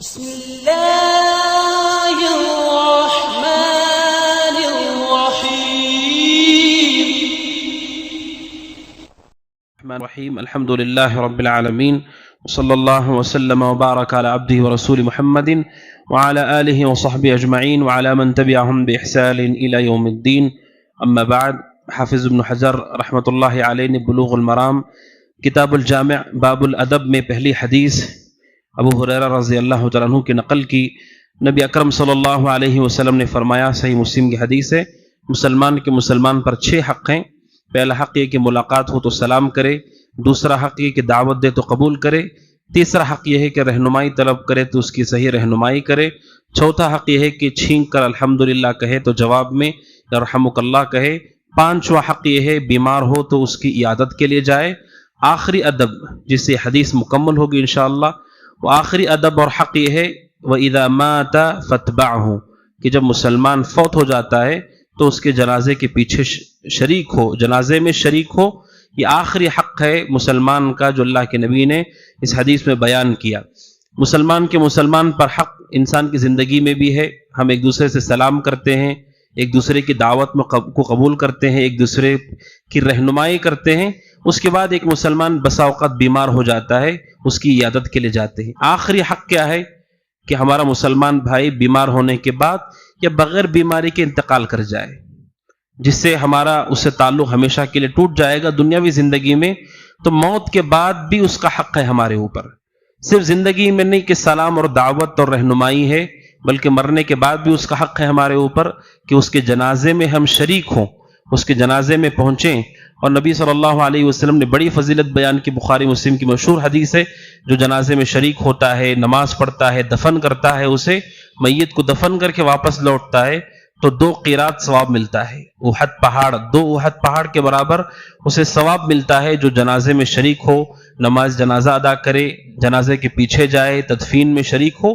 بسم الله الرحمن الرحيم الحمد لله رب العالمين وصلى الله وسلم وبارك على عبده ورسول محمد وعلى آله وصحبه أجمعين وعلى من تبعهم بإحسان إلى يوم الدين أما بعد. حافظ ابن حجر رحمۃ اللہ علیہ نے بلوغ المرام کتاب الجامع باب الادب میں پہلی حدیث ابو ہریرہ رضی اللہ تعالیٰ عنہ کی نقل کی. نبی اکرم صلی اللہ علیہ وسلم نے فرمایا، صحیح مسلم کی حدیث ہے، مسلمان کے مسلمان پر 6 حق ہیں. پہلا حق یہ کہ ملاقات ہو تو سلام کرے، دوسرا حق یہ کہ دعوت دے تو قبول کرے، تیسرا حق یہ ہے کہ رہنمائی طلب کرے تو اس کی صحیح رہنمائی کرے، چوتھا حق یہ ہے کہ چھینک کر الحمدللہ کہے تو جواب میں یرحمک اللہ کہے، پانچواں حق یہ ہے بیمار ہو تو اس کی عیادت کے لیے جائے. آخری ادب جس سے حدیث مکمل ہوگی انشاءاللہ، وہ آخری ادب اور حق یہ ہے وَإِذَا مَاتَ فَاتْبَعْهُ، کہ جب مسلمان فوت ہو جاتا ہے تو اس کے جنازے کے پیچھے شریک ہو، جنازے میں شریک ہو. یہ آخری حق ہے مسلمان کا جو اللہ کے نبی نے اس حدیث میں بیان کیا. مسلمان کے مسلمان پر حق انسان کی زندگی میں بھی ہے. ہم ایک دوسرے سے سلام کرتے ہیں، ایک دوسرے کی دعوت کو قبول کرتے ہیں، ایک دوسرے کی رہنمائی کرتے ہیں. اس کے بعد ایک مسلمان بسا اوقات بیمار ہو جاتا ہے، اس کی عیادت کے لیے جاتے ہیں. آخری حق کیا ہے کہ ہمارا مسلمان بھائی بیمار ہونے کے بعد یا بغیر بیماری کے انتقال کر جائے، جس سے ہمارا اس سے تعلق ہمیشہ کے لیے ٹوٹ جائے گا دنیاوی زندگی میں. تو موت کے بعد بھی اس کا حق ہے ہمارے اوپر. صرف زندگی میں نہیں کہ سلام اور دعوت اور رہنمائی ہے، بلکہ مرنے کے بعد بھی اس کا حق ہے ہمارے اوپر کہ اس کے جنازے میں ہم شریک ہوں، اس کے جنازے میں پہنچیں. اور نبی صلی اللہ علیہ وسلم نے بڑی فضیلت بیان کی، بخاری مسلم کی مشہور حدیث ہے، جو جنازے میں شریک ہوتا ہے، نماز پڑھتا ہے، دفن کرتا ہے، اسے میت کو دفن کر کے واپس لوٹتا ہے تو 2 قیرات ثواب ملتا ہے. احد پہاڑ، 2 احد پہاڑ کے برابر اسے ثواب ملتا ہے جو جنازے میں شریک ہو، نماز جنازہ ادا کرے، جنازے کے پیچھے جائے، تدفین میں شریک ہو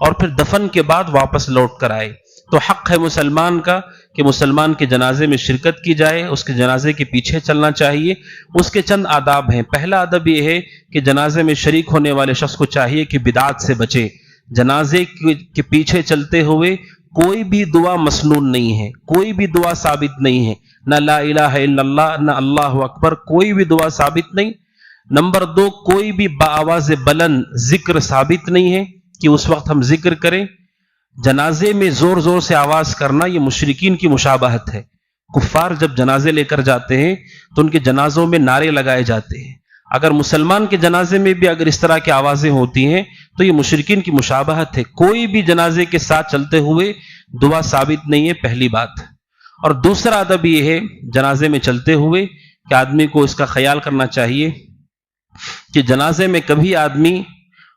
اور پھر دفن کے بعد واپس لوٹ کر آئے. تو حق ہے مسلمان کا کہ مسلمان کے جنازے میں شرکت کی جائے، اس کے جنازے کے پیچھے چلنا چاہیے. اس کے چند آداب ہیں. پہلا ادب یہ ہے کہ جنازے میں شریک ہونے والے شخص کو چاہیے کہ بدعات سے بچے. جنازے کے پیچھے چلتے ہوئے کوئی بھی دعا مسنون نہیں ہے، کوئی بھی دعا ثابت نہیں ہے، نہ لا الہ الا اللہ، نہ اللہ اکبر، کوئی بھی دعا ثابت نہیں. نمبر 2، کوئی بھی بآواز بلند ذکر ثابت نہیں ہے کہ اس وقت ہم ذکر کریں. جنازے میں زور زور سے آواز کرنا یہ مشرکین کی مشابہت ہے. کفار جب جنازے لے کر جاتے ہیں تو ان کے جنازوں میں نعرے لگائے جاتے ہیں. اگر مسلمان کے جنازے میں بھی اگر اس طرح کی آوازیں ہوتی ہیں تو یہ مشرکین کی مشابہت ہے. کوئی بھی جنازے کے ساتھ چلتے ہوئے دعا ثابت نہیں ہے، پہلی بات. اور دوسرا ادب یہ ہے جنازے میں چلتے ہوئے کہ آدمی کو اس کا خیال کرنا چاہیے کہ جنازے میں کبھی آدمی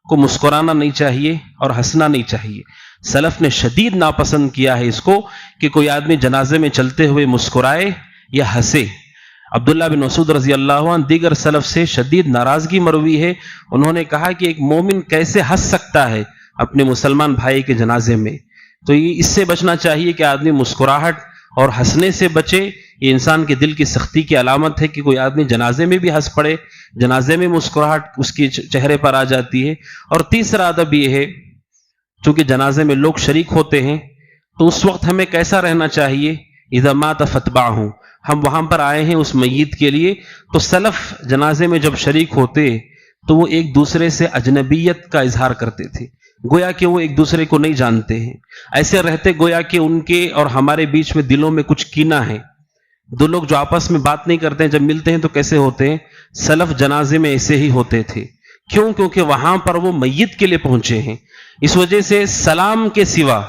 کو مسکرانا نہیں چاہیے اور ہنسنا نہیں چاہیے. سلف نے شدید ناپسند کیا ہے اس کو کہ کوئی آدمی جنازے میں چلتے ہوئے مسکرائے یا ہنسے. عبداللہ بن مسعود رضی اللہ عنہ دیگر سلف سے شدید ناراضگی مروی ہے. انہوں نے کہا کہ ایک مومن کیسے ہنس سکتا ہے اپنے مسلمان بھائی کے جنازے میں. تو یہ اس سے بچنا چاہیے کہ آدمی مسکراہٹ اور ہنسنے سے بچے. یہ انسان کے دل کی سختی کی علامت ہے کہ کوئی آدمی جنازے میں بھی ہنس پڑے، جنازے میں مسکراہٹ اس کے چہرے پر آ جاتی ہے. اور تیسرا ادب یہ ہے چونکہ جنازے میں لوگ شریک ہوتے ہیں تو اس وقت ہمیں کیسا رہنا چاہیے. اذا مات فاتبعہ، ہم وہاں پر آئے ہیں اس میت کے لیے. تو سلف جنازے میں جب شریک ہوتے تو وہ ایک دوسرے سے اجنبیت کا اظہار کرتے تھے، گویا کہ وہ ایک دوسرے کو نہیں جانتے ہیں. ایسے رہتے گویا کہ ان کے اور ہمارے بیچ میں دلوں میں کچھ کینہ ہے. 2 لوگ جو آپس میں بات نہیں کرتے ہیں جب ملتے ہیں تو کیسے ہوتے ہیں؟ سلف جنازے میں ایسے ہی ہوتے تھے. کیوں؟ کیونکہ وہاں پر وہ میت کے لیے پہنچے ہیں. اس وجہ سے سلام کے سوا،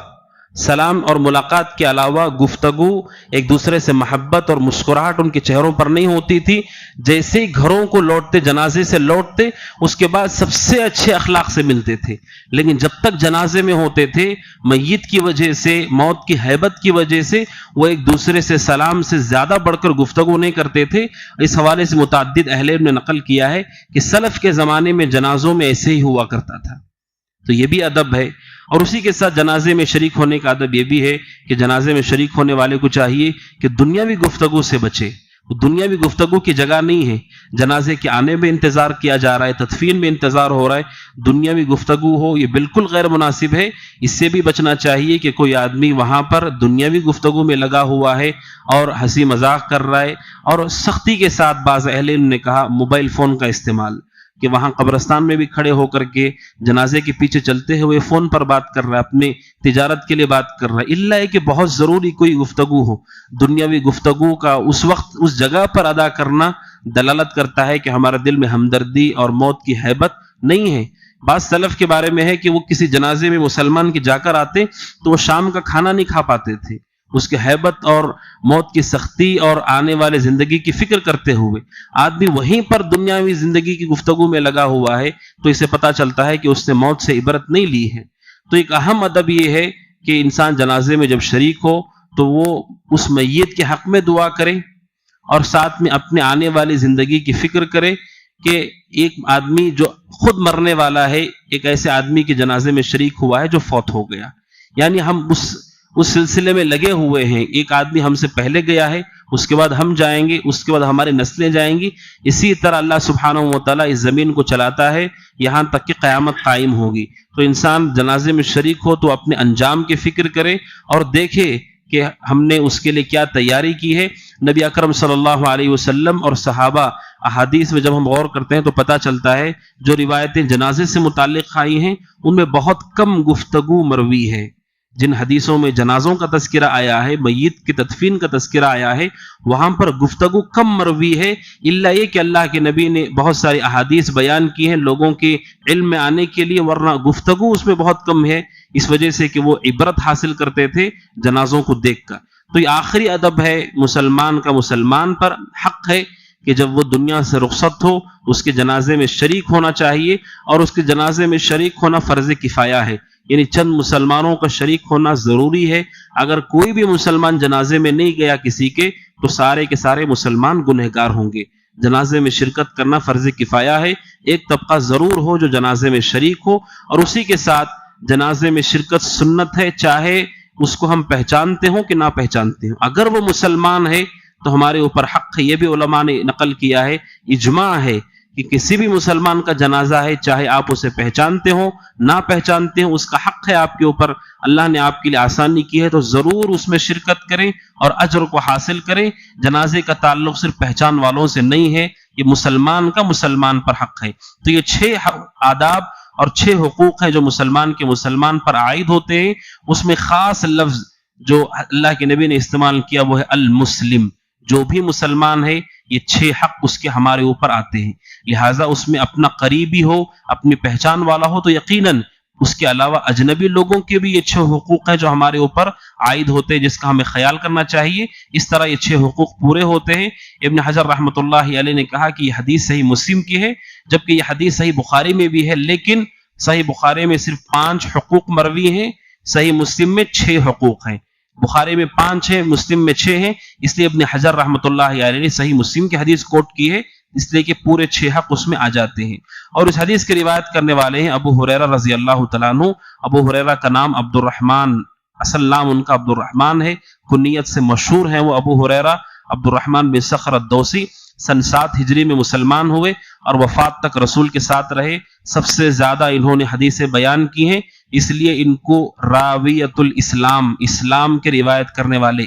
سلام اور ملاقات کے علاوہ گفتگو، ایک دوسرے سے محبت اور مسکراہٹ ان کے چہروں پر نہیں ہوتی تھی. جیسے ہی گھروں کو لوٹتے، جنازے سے لوٹتے، اس کے بعد سب سے اچھے اخلاق سے ملتے تھے. لیکن جب تک جنازے میں ہوتے تھے میت کی وجہ سے، موت کی ہیبت کی وجہ سے وہ ایک دوسرے سے سلام سے زیادہ بڑھ کر گفتگو نہیں کرتے تھے. اس حوالے سے متعدد اہل علم نے نقل کیا ہے کہ سلف کے زمانے میں جنازوں میں ایسے ہی ہوا کرتا تھا. تو یہ بھی ادب ہے. اور اسی کے ساتھ جنازے میں شریک ہونے کا ادب یہ بھی ہے کہ جنازے میں شریک ہونے والے کو چاہیے کہ دنیاوی گفتگو سے بچے. دنیاوی گفتگو کی جگہ نہیں ہے. جنازے کے آنے میں انتظار کیا جا رہا ہے، تدفین میں انتظار ہو رہا ہے، دنیاوی گفتگو ہو، یہ بالکل غیر مناسب ہے. اس سے بھی بچنا چاہیے کہ کوئی آدمی وہاں پر دنیاوی گفتگو میں لگا ہوا ہے اور ہنسی مذاق کر رہا ہے. اور سختی کے ساتھ بعض اہل علم نے کہا موبائل فون کا استعمال، کہ وہاں قبرستان میں بھی کھڑے ہو کر کے جنازے کے پیچھے چلتے ہوئے فون پر بات کر رہا ہے، اپنے تجارت کے لیے بات کر رہا ہے. الا ہے کہ بہت ضروری کوئی گفتگو ہو، دنیاوی گفتگو کا اس وقت اس جگہ پر ادا کرنا دلالت کرتا ہے کہ ہمارے دل میں ہمدردی اور موت کی ہیبت نہیں ہے. بعض سلف کے بارے میں ہے کہ وہ کسی جنازے میں مسلمان کے جا کر آتے تو وہ شام کا کھانا نہیں کھا پاتے تھے، اس کے ہیبت اور موت کی سختی اور آنے والے زندگی کی فکر کرتے ہوئے. آدمی وہیں پر دنیاوی زندگی کی گفتگو میں لگا ہوا ہے تو اسے پتہ چلتا ہے کہ اس نے موت سے عبرت نہیں لی ہے. تو ایک اہم ادب یہ ہے کہ انسان جنازے میں جب شریک ہو تو وہ اس میت کے حق میں دعا کرے اور ساتھ میں اپنے آنے والی زندگی کی فکر کرے کہ ایک آدمی جو خود مرنے والا ہے ایک ایسے آدمی کے جنازے میں شریک ہوا ہے جو فوت ہو گیا، یعنی ہم اس سلسلے میں لگے ہوئے ہیں. ایک آدمی ہم سے پہلے گیا ہے، اس کے بعد ہم جائیں گے، اس کے بعد ہماری نسلیں جائیں گی. اسی طرح اللہ سبحانہ و تعالیٰ اس زمین کو چلاتا ہے یہاں تک کہ قیامت قائم ہوگی. تو انسان جنازے میں شریک ہو تو اپنے انجام کی فکر کرے اور دیکھے کہ ہم نے اس کے لیے کیا تیاری کی ہے. نبی اکرم صلی اللہ علیہ وسلم اور صحابہ احادیث میں جب ہم غور کرتے ہیں تو پتہ چلتا ہے جو روایتیں جنازے سے متعلق آئی ہیں ان میں بہت کم گفتگو مروی ہے. جن حدیثوں میں جنازوں کا تذکرہ آیا ہے، میت کی تدفین کا تذکرہ آیا ہے، وہاں پر گفتگو کم مروی ہے. الا یہ کہ اللہ کے نبی نے بہت ساری احادیث بیان کی ہیں لوگوں کے علم میں آنے کے لیے، ورنہ گفتگو اس میں بہت کم ہے، اس وجہ سے کہ وہ عبرت حاصل کرتے تھے جنازوں کو دیکھ کر. تو یہ آخری ادب ہے مسلمان کا، مسلمان پر حق ہے کہ جب وہ دنیا سے رخصت ہو اس کے جنازے میں شریک ہونا چاہیے. اور اس کے جنازے میں شریک ہونا فرض کفایہ ہے، یعنی چند مسلمانوں کا شریک ہونا ضروری ہے. اگر کوئی بھی مسلمان جنازے میں نہیں گیا کسی کے تو سارے کے سارے مسلمان گنہگار ہوں گے. جنازے میں شرکت کرنا فرض کفایہ ہے. ایک طبقہ ضرور ہو جو جنازے میں شریک ہو، اور اسی کے ساتھ جنازے میں شرکت سنت ہے، چاہے اس کو ہم پہچانتے ہوں کہ نہ پہچانتے ہوں. اگر وہ مسلمان ہے تو ہمارے اوپر حق ہے. یہ بھی علماء نے نقل کیا ہے، اجماع ہے کہ کسی بھی مسلمان کا جنازہ ہے، چاہے آپ اسے پہچانتے ہوں نہ پہچانتے ہوں، اس کا حق ہے آپ کے اوپر. اللہ نے آپ کے لیے آسانی کی ہے تو ضرور اس میں شرکت کریں اور اجر کو حاصل کریں. جنازے کا تعلق صرف پہچان والوں سے نہیں ہے، یہ مسلمان کا مسلمان پر حق ہے. تو یہ 6 آداب اور 6 حقوق ہیں جو مسلمان کے مسلمان پر عائد ہوتے ہیں. اس میں خاص لفظ جو اللہ کے نبی نے استعمال کیا وہ ہے المسلم. جو بھی مسلمان ہے یہ 6 حق اس کے ہمارے اوپر آتے ہیں. لہٰذا اس میں اپنا قریبی ہو، اپنی پہچان والا ہو تو یقیناً اس کے علاوہ اجنبی لوگوں کے بھی یہ 6 حقوق ہیں جو ہمارے اوپر عائد ہوتے ہیں، جس کا ہمیں خیال کرنا چاہیے. اس طرح یہ 6 حقوق پورے ہوتے ہیں. ابن حجر رحمۃ اللہ علیہ نے کہا کہ یہ حدیث صحیح مسلم کی ہے، جبکہ یہ حدیث صحیح بخاری میں بھی ہے، لیکن صحیح بخاری میں صرف 5 حقوق مروی ہیں، صحیح مسلم میں 6 حقوق ہیں. بخاری میں 5 ہیں، مسلم میں 6 ہیں. اس لیے ابن حجر رحمۃ اللہ علیہ نے صحیح مسلم کی حدیث کوٹ کی ہے، اس لیے کہ پورے 6 حق اس میں آ جاتے ہیں. اور اس حدیث کی روایت کرنے والے ہیں ابو ہریرہ رضی اللہ تعالیٰ عنہ. ابو ہریرہ کا نام عبد الرحمن، اصل نام ان کا عبد الرحمن ہے، کنیت سے مشہور ہیں وہ ابو ہریرہ. عبد الرحمن بن صخر الدوسی سن 7 ہجری میں مسلمان ہوئے اور وفات تک رسول کے ساتھ رہے. سب سے زیادہ انہوں نے حدیثیں بیان کی ہیں، اس لیے ان کو راویۃ الاسلام، اسلام کے روایت کرنے والے،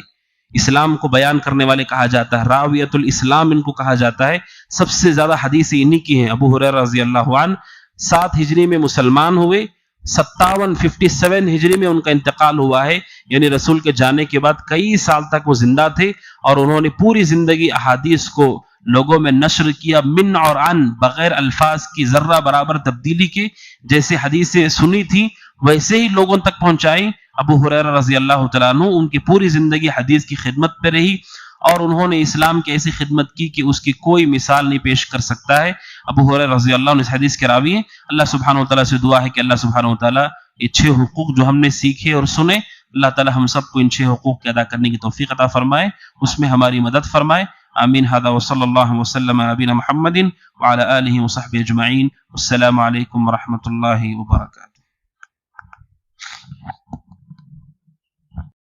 اسلام کو بیان کرنے والے کہا جاتا ہے. راویۃ الاسلام ان کو کہا جاتا ہے. سب سے زیادہ حدیثیں انہی کی ہیں. ابو ہریرہ رضی اللہ عنہ 7 ہجری میں مسلمان ہوئے، 57 ہجری میں ان کا انتقال ہوا ہے، یعنی رسول کے جانے کے بعد کئی سال تک وہ زندہ تھے اور انہوں نے پوری زندگی احادیث کو لوگوں میں نشر کیا، من اور عن، بغیر الفاظ کی ذرہ برابر تبدیلی کے. جیسے حدیثیں سنی تھی ویسے ہی لوگوں تک پہنچائی. ابو ہریرہ رضی اللہ تعالیٰ عنہ ان کی پوری زندگی حدیث کی خدمت پہ رہی اور انہوں نے اسلام کی ایسی خدمت کی کہ اس کی کوئی مثال نہیں پیش کر سکتا ہے. ابو ہریرہ رضی اللہ عنہ اس حدیث کے راوی ہیں. اللہ سبحانہ و تعالیٰ سے دعا ہے کہ اللہ سبحانہ و تعالیٰ یہ 6 حقوق جو ہم نے سیکھے اور سنے، اللہ تعالیٰ ہم سب کو ان 6 حقوق کے ادا کرنے کی توفیق عطا فرمائے، اس میں ہماری مدد فرمائے. آمین. هذا وصلی اللہ وسلم علی نبینا محمد وعلی آلہ وصحبہ اجمعین. السلام علیکم ورحمۃ اللہ وبرکاتہ.